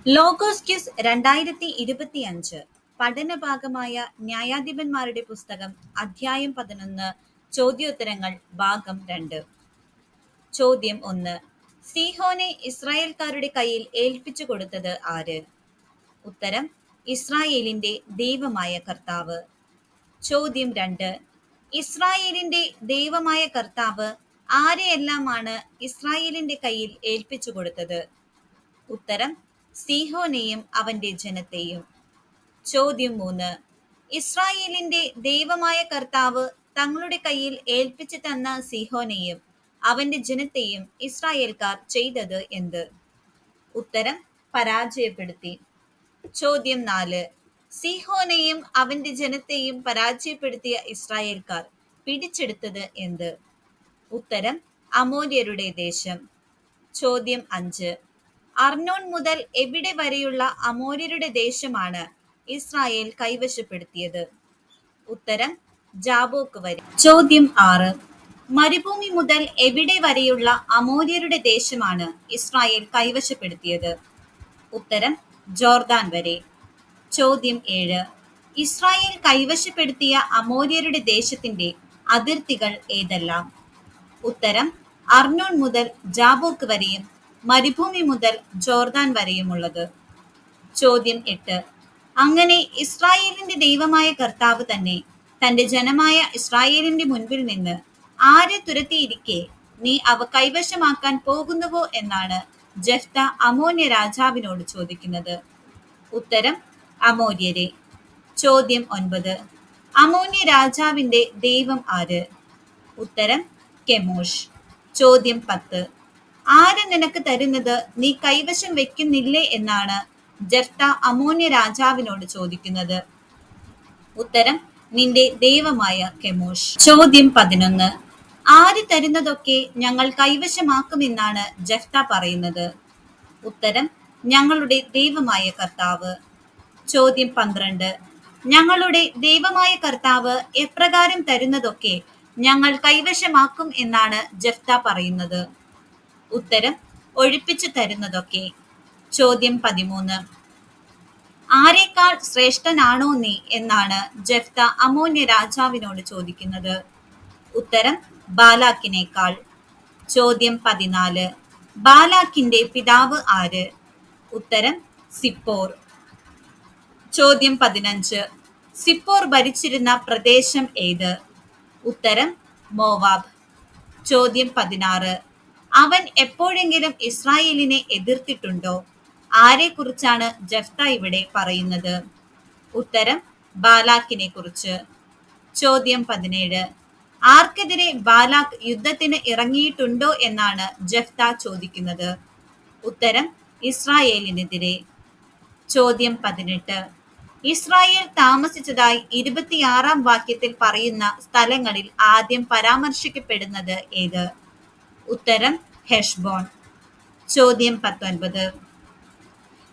Logos quiz 2025 പഠനഭാഗമായ ന്യായാധിപന്മാരുടെ പുസ്തകം അധ്യായം 11 ചോദ്യോത്തരങ്ങൾ ഭാഗം 2. ചോദ്യം 1. സീഹോനെ ഇസ്രായേൽക്കാരുടെ കയ്യിൽ ഏൽപ്പിച്ചു കൊടുത്തത് ആര്? ഉത്തരം: ഇസ്രായേലിന്റെ ദൈവമായ കർത്താവ്. ചോദ്യം 2. ഇസ്രായേലിന്റെ ദൈവമായ കർത്താവ് ആരെയെല്ലാമാണ് ഇസ്രായേലിന്റെ കയ്യിൽ ഏൽപ്പിച്ചു കൊടുത്തത്? ഉത്തരം: സീഹോനെയും അവന്റെ ജനത്തെയും. ചോദ്യം 3. ഇസ്രായേലിന്റെ ദൈവമായ കർത്താവ് തങ്ങളുടെ കയ്യിൽ ഏൽപ്പിച്ചു തന്ന സീഹോനെയും അവന്റെ ജനത്തെയും ഇസ്രായേൽക്കാർ ചെയ്തത് എന്ത്? ഉത്തരം: പരാജയപ്പെടുത്തി. ചോദ്യം 4. സീഹോനെയും അവന്റെ ജനത്തെയും പരാജയപ്പെടുത്തിയ ഇസ്രായേൽക്കാർ പിടിച്ചെടുത്തത് എന്ത്? ഉത്തരം: അമോര്യരുടെ ദേശം. ചോദ്യം 5. അർണോൻ മുതൽ എവിടെ വരെയുള്ള അമോര്യരുടെ ദേശമാണ് ഇസ്രായേൽ കൈവശപ്പെടുത്തിയത്? ഉത്തരം: ജാബോക്ക് വരെ. ചോദ്യം 6. മരുഭൂമി മുതൽ എവിടെ വരെയുള്ള അമോര്യരുടെ ദേശമാണ് ഇസ്രായേൽ കൈവശപ്പെടുത്തിയത്? ഉത്തരം: ജോർദാൻ വരെ. ചോദ്യം 7. ഇസ്രായേൽ കൈവശപ്പെടുത്തിയ അമോര്യരുടെ ദേശത്തിന്റെ അതിർത്തികൾ ഏതെല്ലാം? ഉത്തരം: അർണോൻ മുതൽ ജാബോക്ക് വരെയും മരുഭൂമി മുതൽ ജോർദാൻ വരെയുമുള്ളത്. ചോദ്യം 8. അങ്ങനെ ഇസ്രായേലിന്റെ ദൈവമായ കർത്താവ് തന്നെ തന്റെ ജനമായ ഇസ്രായേലിന്റെ മുൻപിൽ നിന്ന് ആരെ തുരത്തിയിരിക്കെ നീ അവ കൈവശമാക്കാൻ പോകുന്നുവോ എന്നാണ് ജെഫ്ത അമോന്യ രാജാവിനോട് ചോദിക്കുന്നത്. ഉത്തരം: അമോര്യരെ. ചോദ്യം 9. അമോന്യ രാജാവിന്റെ ദൈവം ആര്? ഉത്തരം: കെമോഷ്. ചോദ്യം 10. ആര് നിനക്ക് തരുന്നത് നീ കൈവശം വെക്കുന്നില്ലേ എന്നാണ് ജെഫ്ത അമോന്യ രാജാവിനോട് ചോദിക്കുന്നത്. ഉത്തരം: നിന്റെ ദൈവമായ കെമോഷ്. ചോദ്യം 11. ആര് തരുന്നതൊക്കെ ഞങ്ങൾ കൈവശമാക്കുമെന്നാണ് ജെഫ്ത പറയുന്നത്? ഉത്തരം: ഞങ്ങളുടെ ദൈവമായ കർത്താവ്. ചോദ്യം 12. ഞങ്ങളുടെ ദൈവമായ കർത്താവ് എപ്രകാരം തരുന്നതൊക്കെ ഞങ്ങൾ കൈവശമാക്കും എന്നാണ് ജെഫ്ത പറയുന്നത്? ഉത്തരം: ഒഴിപ്പിച്ചു തരുന്നതൊക്കെ. ചോദ്യം 13. ആരേക്കാൾ ശ്രേഷ്ഠനാണോ നീ എന്നാണ് ജെഫ്ത അമോന്യ രാജാവിനോട് ചോദിക്കുന്നത്? ഉത്തരം: ബാലാക്കിനേക്കാൾ. ചോദ്യം 14. ബാലാക്കിന്റെ പിതാവ് ആര്? ഉത്തരം: സിപ്പോർ. ചോദ്യം 15. സിപ്പോർ ഭരിച്ചിരുന്ന പ്രദേശം ഏത്? ഉത്തരം: മോവാബ്. ചോദ്യം 16. അവൻ എപ്പോഴെങ്കിലും ഇസ്രായേലിനെ എതിർത്തിട്ടുണ്ടോ? ആരെക്കുറിച്ചാണ് ജെഫ്ത ഇവിടെ പറയുന്നത്? ഉത്തരം: ബാലാക്കിനെ കുറിച്ച്. ചോദ്യം 17. ആർക്കെതിരെ ബാലാക്ക് യുദ്ധത്തിന് ഇറങ്ങിയിട്ടുണ്ടോ എന്നാണ് ജെഫ്ത ചോദിക്കുന്നത്? ഉത്തരം: ഇസ്രായേലിനെതിരെ. ചോദ്യം 18. ഇസ്രായേൽ താമസിച്ചതായി 26-ാം വാക്യത്തിൽ പറയുന്ന സ്ഥലങ്ങളിൽ ആദ്യം പരാമർശിക്കപ്പെടുന്നത് ഏത്? ഉത്തരം: ഹെഷ്ബോൺ. ചോദ്യം 19.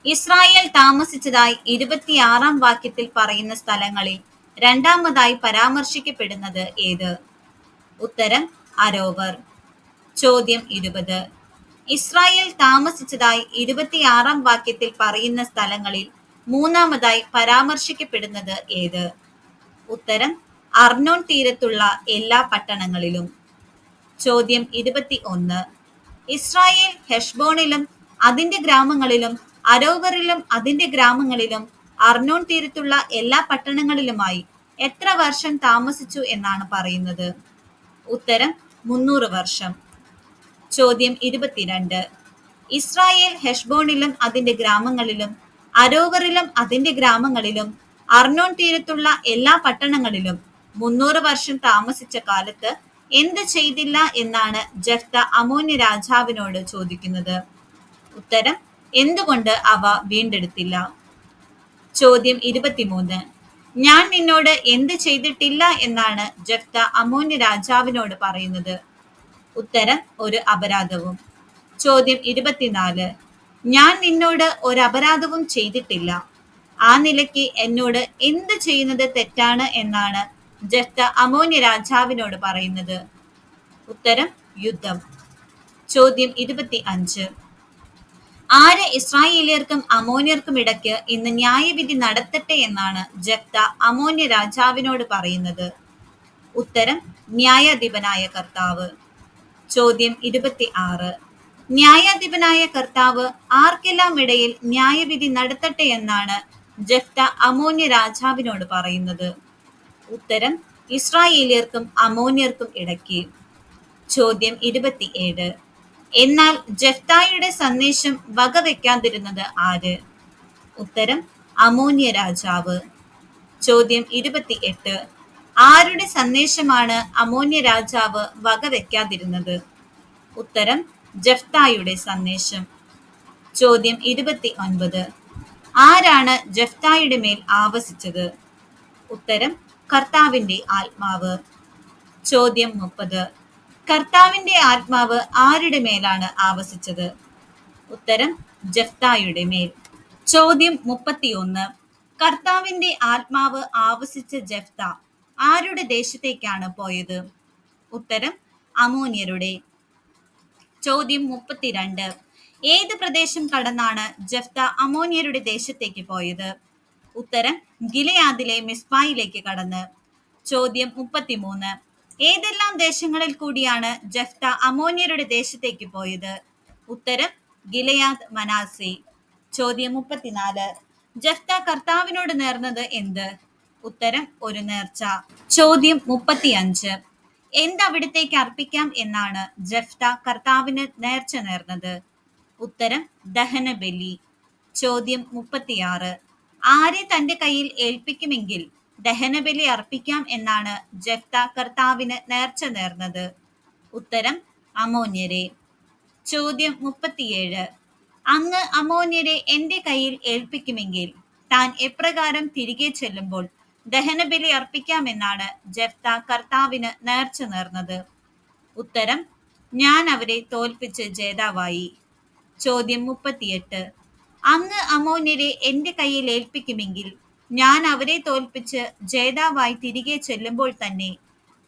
ഇസ്രായേൽ താമസിച്ചതായി 26-ാം വാക്യത്തിൽ പറയുന്ന സ്ഥലങ്ങളിൽ രണ്ടാമതായി പരാമർശിക്കപ്പെടുന്നത് ഏത്? ഉത്തരം: അരോവർ. ചോദ്യം 20. ഇസ്രായേൽ താമസിച്ചതായി 26-ാം വാക്യത്തിൽ പറയുന്ന സ്ഥലങ്ങളിൽ മൂന്നാമതായി പരാമർശിക്കപ്പെടുന്നത് ഏത്? ഉത്തരം: അർണോൻ തീരത്തുള്ള എല്ലാ പട്ടണങ്ങളിലും. ചോദ്യം 21. ഇസ്രായേൽ ഹെഷ്ബോണിലും അതിന്റെ ഗ്രാമങ്ങളിലും അരോവറിലും അതിന്റെ ഗ്രാമങ്ങളിലും അർണോൻ തീരത്തുള്ള എല്ലാ പട്ടണങ്ങളിലുമായി എത്ര വർഷം താമസിച്ചു എന്നാണ് പറയുന്നത്? ഉത്തരം: 300 വർഷം. ചോദ്യം 22. ഇസ്രായേൽ ഹെഷ്ബോണിലും അതിന്റെ ഗ്രാമങ്ങളിലും അരോവറിലും അതിന്റെ ഗ്രാമങ്ങളിലും അർണോൻ തീരത്തുള്ള എല്ലാ പട്ടണങ്ങളിലും 300 വർഷം താമസിച്ച കാലത്ത് എന്ത് ചെയ്തില്ല എന്നാണ് ജെഫ്ത അമോന്യ രാജാവിനോട് ചോദിക്കുന്നത്? ഉത്തരം: എന്തുകൊണ്ട് അവ വീണ്ടെടുത്തില്ല? ചോദ്യം 23. ഞാൻ നിന്നോട് എന്ത് ചെയ്തിട്ടില്ല എന്നാണ് ജെഫ്ത അമോന്യ രാജാവിനോട് പറയുന്നത്? ഉത്തരം: ഒരു അപരാധവും. ചോദ്യം 24. ഞാൻ നിന്നോട് ഒരു അപരാധവും ചെയ്തിട്ടില്ല. ആ നിലയ്ക്ക് എന്നോട് എന്ത് ചെയ്യുന്നത് തെറ്റാണ് എന്നാണ് ജെഫ്ത അമോന്യ രാജാവിനോട് പറയുന്നത്? ഉത്തരം: യുദ്ധം. ചോദ്യം 25. ആര് ഇസ്രായേലിയർക്കും അമോന്യർക്കും ഇടയ്ക്ക് ഇന്ന് ന്യായവിധി നടത്തട്ടെ എന്നാണ് ജെഫ്ത അമോന്യ രാജാവിനോട് പറയുന്നത്? ഉത്തരം, ന്യായാധിപനായ കർത്താവ്. ചോദ്യം 26. ന്യായാധിപനായ കർത്താവ് ആർക്കെല്ലാം ഇടയിൽ ന്യായവിധി നടത്തട്ടെ എന്നാണ് ജെഫ്ത അമോന്യ രാജാവിനോട് പറയുന്നത്? ഉത്തരം, ഇസ്രായേലിയർക്കും അമോന്യർക്കും ഇടയ്ക്ക്. ചോദ്യം 27. എന്നാൽ ജെഫ്തായുടെ സന്ദേശം വകവെക്കാതിരുന്നത് ആര്? ഉത്തരം, അമോന്യ രാജാവ്. ചോദ്യം 28. ആരുടെ സന്ദേശമാണ് അമോന്യ രാജാവ് വകവെക്കാതിരുന്നത്? ഉത്തരം, ജെഫ്തായുടെ സന്ദേശം. ചോദ്യം 29. ആരാണ് ജെഫ്തായുടെ മേൽ ആവസിച്ചത്? ഉത്തരം, കർത്താവിന്റെ ആത്മാവ്. ചോദ്യം 30. കർത്താവിന്റെ ആത്മാവ് ആരുടെ മേലാണ് ആവസിച്ചത്? ഉത്തരം, ജെഫ്തായുടെ മേൽ. ചോദ്യം 31. കർത്താവിന്റെ ആത്മാവ് ആവസിച്ച ജെഫ്ത ആരുടെ ദേശത്തേക്കാണ് പോയത്? ഉത്തരം, അമോന്യരുടെ. ചോദ്യം 32. ഏത് പ്രദേശം കടന്നാണ് ജെഫ്ത അമോന്യരുടെ ദേശത്തേക്ക് പോയത്? ഉത്തരം, ഗിലെയാദിലെ മിസ്പായിലേക്ക് കടന്ന്. ചോദ്യം 33. ഏതെല്ലാം ദേശങ്ങളിൽ കൂടിയാണ് ജെഫ്ത അമോന്യരുടെ ദേശത്തേക്ക് പോയത്? ഉത്തരം, ഗിലെയാദ്, മനാസെ. ചോദ്യം 34. ജെഫ്ത കർത്താവിനോട് നേർന്നത് എന്ത്? ഉത്തരം, ഒരു നേർച്ച. ചോദ്യം 35. എന്തവിടത്തേക്ക് അർപ്പിക്കാം എന്നാണ് ജെഫ്ത കർത്താവിന് നേർച്ച നേർന്നത്? ഉത്തരം, ദഹനബലി. ചോദ്യം 36. ആരെ തന്റെ കയ്യിൽ ഏൽപ്പിക്കുമെങ്കിൽ ദഹനബലി അർപ്പിക്കാം എന്നാണ് ജെഫ്ത കർത്താവിന് നേർച്ച നേർന്നത്? ഉത്തരം, അമോന്യരെ. ചോദ്യം 37. അങ്ങ് അമോന്യരെ എന്റെ കയ്യിൽ ഏൽപ്പിക്കുമെങ്കിൽ താൻ എപ്രകാരം തിരികെ ചെല്ലുമ്പോൾ ദഹനബലി അർപ്പിക്കാമെന്നാണ് ജെഫ്ത കർത്താവിന് നേർച്ച നേർന്നത്? ഉത്തരം, ഞാൻ അവരെ തോൽപ്പിച്ച് ജേതാവായി. ചോദ്യം 38. അങ്ങ് അമോന്യരെ എന്റെ കയ്യിൽ ഏൽപ്പിക്കുമെങ്കിൽ ഞാൻ അവരെ തോൽപ്പിച്ച് ജേതാവായി തിരികെ ചെല്ലുമ്പോൾ തന്നെ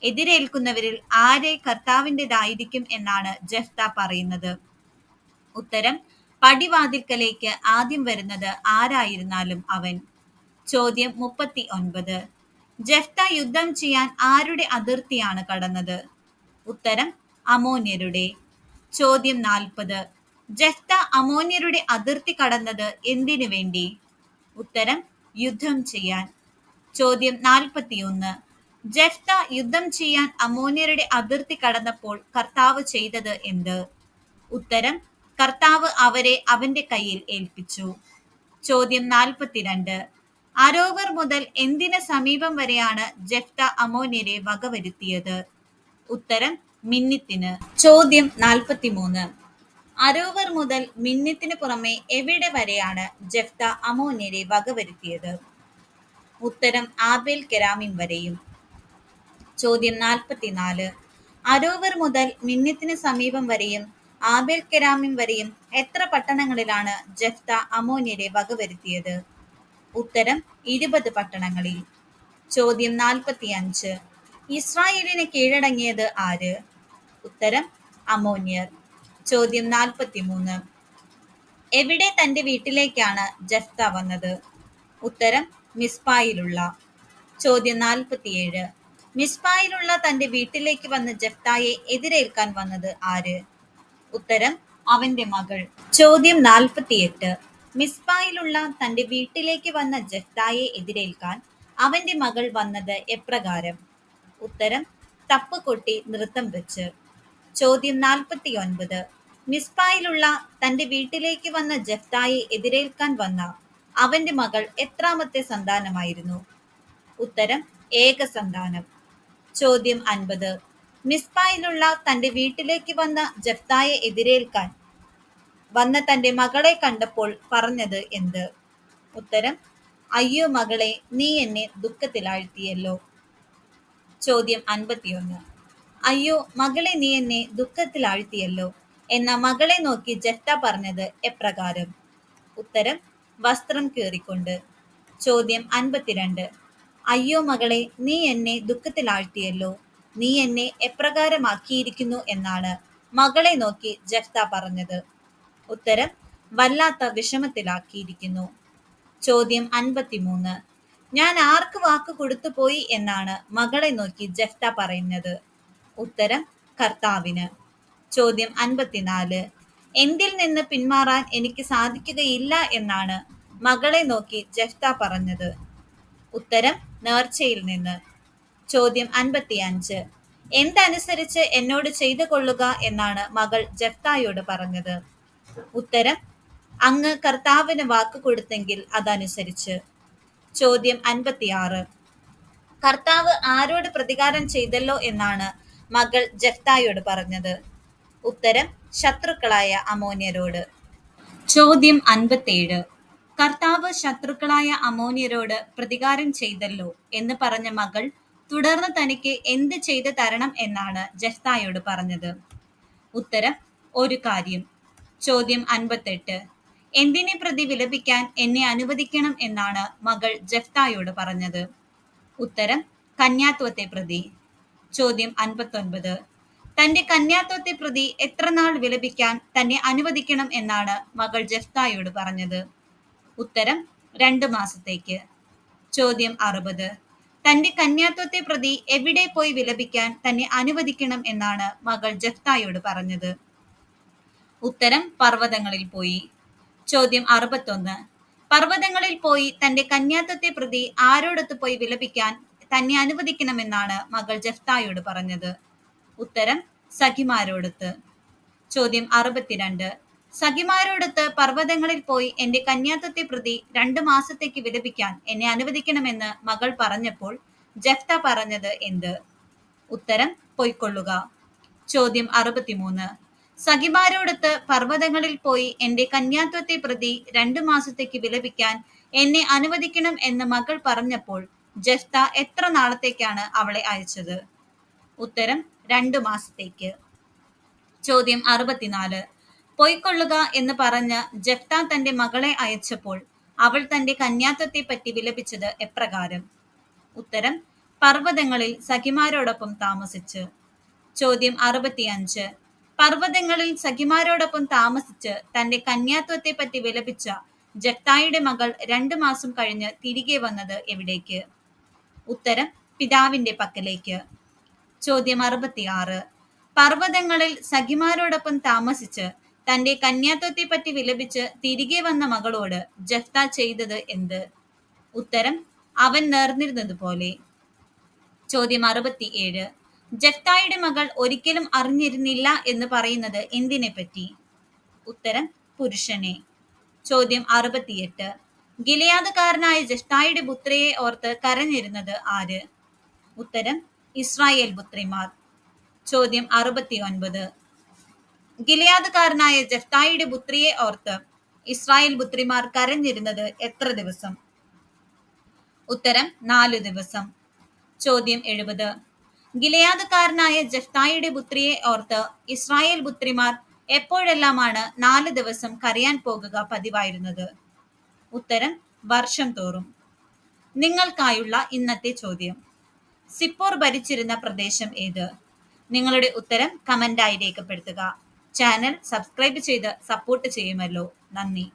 എതിരേൽക്കുന്നവരിൽ ആരെ കർത്താവിൻ്റെതായിരിക്കും എന്നാണ് ജെഫ്ത പറയുന്നത്? ഉത്തരം, പടിവാതിൽക്കലേക്ക് ആദ്യം വരുന്നത് ആരായിരുന്നാലും അവൻ. ചോദ്യം 39. ജെഫ്ത യുദ്ധം ചെയ്യാൻ ആരുടെ അതിർത്തിയാണ് കടന്നത്? ഉത്തരം, അമോന്യരുടെ. ചോദ്യം 40. ജെഫ്ത അമോന്യരുടെ അതിർത്തി കടന്നത് എന്തിനു വേണ്ടി? ഉത്തരം, യുദ്ധം ചെയ്യാൻ. ചോദ്യം 41. ജെഫ്ത യുദ്ധം ചെയ്യാൻ അമോന്യരുടെ അതിർത്തി കടന്നപ്പോൾ കർത്താവ് ചെയ്തത് എന്ത്? ഉത്തരം, കർത്താവ് അവരെ അവന്റെ കയ്യിൽ ഏൽപ്പിച്ചു. ചോദ്യം 42. അരോവർ മുതൽ എന്തിന് സമീപം വരെയാണ് ജെഫ്ത അമോന്യരെ വകവരുത്തിയത്? ഉത്തരം, മിന്നിത്തിന്. ചോദ്യം 43. അരോവർ മുതൽ മിന്നിത്തിന് പുറമെ എവിടെ വരെയാണ് ജെഫ്ത അമോന്യരെ വകവരുത്തിയത്? ഉത്തരം, ആബേൽ കെരാമിം വരെയും. ചോദ്യം 44. അരോവർ മുതൽ മിന്നിത്തിന് സമീപം വരെയും ആബേൽ കെരാമിം വരെയും എത്ര പട്ടണങ്ങളിലാണ് ജെഫ്ത അമോന്യരെ വകവരുത്തിയത്? ഉത്തരം, 20 പട്ടണങ്ങളിൽ. ചോദ്യം 45. ഇസ്രായേലിന് കീഴടങ്ങിയത് ആര്? ഉത്തരം, അമോന്യർ. ചോദ്യം 43. എവിടെ തന്റെ വീട്ടിലേക്കാണ് ജെഫ്ത വന്നത്? ഉത്തരം, മിസ്പായിലുള്ള. ചോദ്യം 47. മിസ്പായിലുള്ള തന്റെ വീട്ടിലേക്ക് വന്ന് ജെഫ്തായെ എതിരേൽക്കാൻ വന്നത് ആര്? ഉത്തരം, അവന്റെ മകൾ. ചോദ്യം 48. മിസ്പായിലുള്ള തന്റെ വീട്ടിലേക്ക് വന്ന ജെഫ്തായെ എതിരേൽക്കാൻ അവന്റെ മകൾ വന്നത് എപ്രകാരം? ഉത്തരം, തപ്പ് കൊട്ടി നൃത്തം വെച്ച്. ചോദ്യം 49. മിസ്പായിലുള്ള തന്റെ വീട്ടിലേക്ക് വന്ന ജെഫ്തായെ എതിരേൽക്കാൻ വന്ന അവന്റെ മകൾ എത്രാമത്തെ സന്താനമായിരുന്നു? ഉത്തരം, ഏക സന്താനം. ചോദ്യം 50. മിസ്പായിലുള്ള തന്റെ വീട്ടിലേക്ക് വന്ന ജെഫ്തായെ എതിരേൽക്കാൻ വന്ന തന്റെ മകളെ കണ്ടപ്പോൾ പറഞ്ഞത് എന്ത്? ഉത്തരം, അയ്യോ മകളെ, നീ എന്നെ ദുഃഖത്തിലാഴ്ത്തിയല്ലോ. ചോദ്യം 51. അയ്യോ മകളെ, നീ എന്നെ ദുഃഖത്തിലാഴ്ത്തിയല്ലോ എന്ന മകളെ നോക്കി ജെഫ്ത പറഞ്ഞത് എപ്രകാരം? ഉത്തരം, വസ്ത്രം കീറിക്കൊണ്ട്. ചോദ്യം 52. അയ്യോ മകളെ, നീ എന്നെ ദുഃഖത്തിലാഴ്ത്തിയല്ലോ, നീ എന്നെ എപ്രകാരമാക്കിയിരിക്കുന്നു എന്നാണ് മകളെ നോക്കി ജെഫ്ത പറഞ്ഞത്? ഉത്തരം, വല്ലാത്ത വിഷമത്തിലാക്കിയിരിക്കുന്നു. ചോദ്യം 53. ഞാൻ ആർക്ക് വാക്ക് കൊടുത്തുപോയി എന്നാണ് മകളെ നോക്കി ജെഫ്ത പറയുന്നത്? ഉത്തരം കർത്താവിന്. ചോദ്യം 54. എന്തിൽ നിന്ന് പിന്മാറാൻ എനിക്ക് സാധിക്കുകയില്ല എന്നാണ് മകളെ നോക്കി ജെഫ്ത പറഞ്ഞത്? ഉത്തരം നേർച്ചയിൽ നിന്ന്. ചോദ്യം 55. എന്തനുസരിച്ച് എന്നോട് ചെയ്തു കൊള്ളുക എന്നാണ് മകൾ ജെഫ്തായോട് പറഞ്ഞത്? ഉത്തരം അങ്ങ് കർത്താവിന് വാക്ക് കൊടുത്തെങ്കിൽ അതനുസരിച്ച്. ചോദ്യം 56. കർത്താവ് ആരോട് പ്രതികാരം ചെയ്തല്ലോ എന്നാണ് മകൾ ജെഫ്തായോട് പറഞ്ഞത്? ഉത്തരം ശത്രുക്കളായ അമോന്യരോട്. ചോദ്യം 57. കർത്താവ് ശത്രുക്കളായ അമോന്യരോട് പ്രതികാരം ചെയ്തല്ലോ എന്ന് പറഞ്ഞ മകൾ തുടർന്ന് തനിക്ക് എന്ത് ചെയ്തു തരണം എന്നാണ് ജെഫ്തായോട് പറഞ്ഞത്? ഉത്തരം ഒരു കാര്യം. ചോദ്യം 58. എന്തിനെ പ്രതി വിലപിക്കാൻ എന്നെ അനുവദിക്കണം എന്നാണ് മകൾ ജെഫ്തായോട് പറഞ്ഞത്? ഉത്തരം കന്യാത്വത്തെ പ്രതി. ചോദ്യം 59. തന്റെ കന്യാത്വത്തെ പ്രതി എത്ര നാൾ വിലപിക്കാൻ തന്നെ അനുവദിക്കണം എന്നാണ് മകൾ ജെഫ്തായോട് പറഞ്ഞത്? ഉത്തരം 2 മാസത്തേക്ക്. ചോദ്യം 60. തന്റെ കന്യാത്വത്തെ പ്രതി എവിടെ പോയി വിലപിക്കാൻ തന്നെ അനുവദിക്കണം എന്നാണ് മകൾ ജെഫ്തായോട് പറഞ്ഞത്? ഉത്തരം പർവ്വതങ്ങളിൽ പോയി. ചോദ്യം 61. പർവ്വതങ്ങളിൽ പോയി തന്റെ കന്യാത്വത്തെ പ്രതി ആരോടൊത്ത് പോയി വിലപിക്കാൻ തന്നെ അനുവദിക്കണമെന്നാണ് മകൾ ജെഫ്തായോട് പറഞ്ഞത്? ഉത്തരം സഖിമാരോടൊത്ത്. ചോദ്യം 62. സഖിമാരോടൊത്ത് പർവ്വതങ്ങളിൽ പോയി എന്റെ കന്യാത്വത്തെ പ്രതി 2 മാസത്തേക്ക് വിലപിക്കാൻ എന്നെ അനുവദിക്കണമെന്ന് മകൾ പറഞ്ഞപ്പോൾ ജെഫ്ത പറഞ്ഞത് എന്ത്? ഉത്തരം പൊയ്ക്കൊള്ളുക. ചോദ്യം 63. സഖിമാരോടൊത്ത് പർവ്വതങ്ങളിൽ പോയി എന്റെ കന്യാത്വത്തെ പ്രതി 2 മാസത്തേക്ക് വിലപിക്കാൻ എന്നെ അനുവദിക്കണം എന്ന് മകൾ പറഞ്ഞപ്പോൾ ജെഫ്ത എത്ര നാളത്തേക്കാണ് അവളെ അയച്ചത്? ഉത്തരം 2 മാസത്തേക്ക്. ചോദ്യം 64. പൊയ്ക്കൊള്ളുക എന്ന് പറഞ്ഞ് ജെഫ്ത തന്റെ മകളെ അയച്ചപ്പോൾ അവൾ തന്റെ കന്യാത്വത്തെ പറ്റി വിലപിച്ചത് എപ്രകാരം? ഉത്തരം പർവ്വതങ്ങളിൽ സഖിമാരോടൊപ്പം താമസിച്ച്. ചോദ്യം 65. പർവ്വതങ്ങളിൽ സഖിമാരോടൊപ്പം താമസിച്ച് തന്റെ കന്യാത്വത്തെ പറ്റി വിലപിച്ച ജെഫ്തായുടെ മകൾ 2 മാസം കഴിഞ്ഞ് തിരികെ വന്നത് എവിടേക്ക്? ഉത്തരം പിതാവിന്റെ പക്കലേക്ക്. ചോദ്യം 66. പർവ്വതങ്ങളിൽ സഖിമാരോടൊപ്പം താമസിച്ച് തന്റെ കന്യാത്വത്തെ പറ്റി വിലപിച്ച് തിരികെ വന്ന മകളോട് ജെഫ്ത ചെയ്തത് എന്ത്? ഉത്തരം അവൻ നേർന്നിരുന്നതുപോലെ. ചോദ്യം 67. ജെഫ്തായുടെ മകൾ ഒരിക്കലും അറിഞ്ഞിരുന്നില്ല എന്ന് പറയുന്നത് എന്തിനെ പറ്റി? ഉത്തരം പുരുഷനെ. ചോദ്യം 68. ഗിലെയാദ്കാരനായ ജെഫ്തായുടെ പുത്രിയെ ഓർത്ത് കരഞ്ഞിരുന്നത് ആര്? ഉത്തരം ഇസ്രായേൽ പുത്രിമാർ. ചോദ്യം 69. ഗിലെയാദ്കാരനായ ജെഫ്തായുടെ പുത്രിയെ ഓർത്ത് ഇസ്രായേൽ പുത്രിമാർ കരഞ്ഞിരുന്നത് എത്ര ദിവസം? ഉത്തരം 4 ദിവസം. ചോദ്യം 70. ഗിലെയാദ്കാരനായ ജെഫ്തായുടെ പുത്രിയെ ഓർത്ത് ഇസ്രായേൽ പുത്രിമാർ എപ്പോഴെല്ലാമാണ് 4 ദിവസം കരയാൻ പോകുക പതിവായിരുന്നത്? ഉത്തരം വർഷം തോറും. നിങ്ങൾക്കായുള്ള ഇന്നത്തെ ചോദ്യം: സിപ്പോർ ഭരിച്ചിരുന്ന പ്രദേശം ഏത്? നിങ്ങളുടെ ഉത്തരം കമന്റായി രേഖപ്പെടുത്തുക. ചാനൽ സബ്സ്ക്രൈബ് ചെയ്ത് സപ്പോർട്ട് ചെയ്യുമല്ലോ. നന്ദി.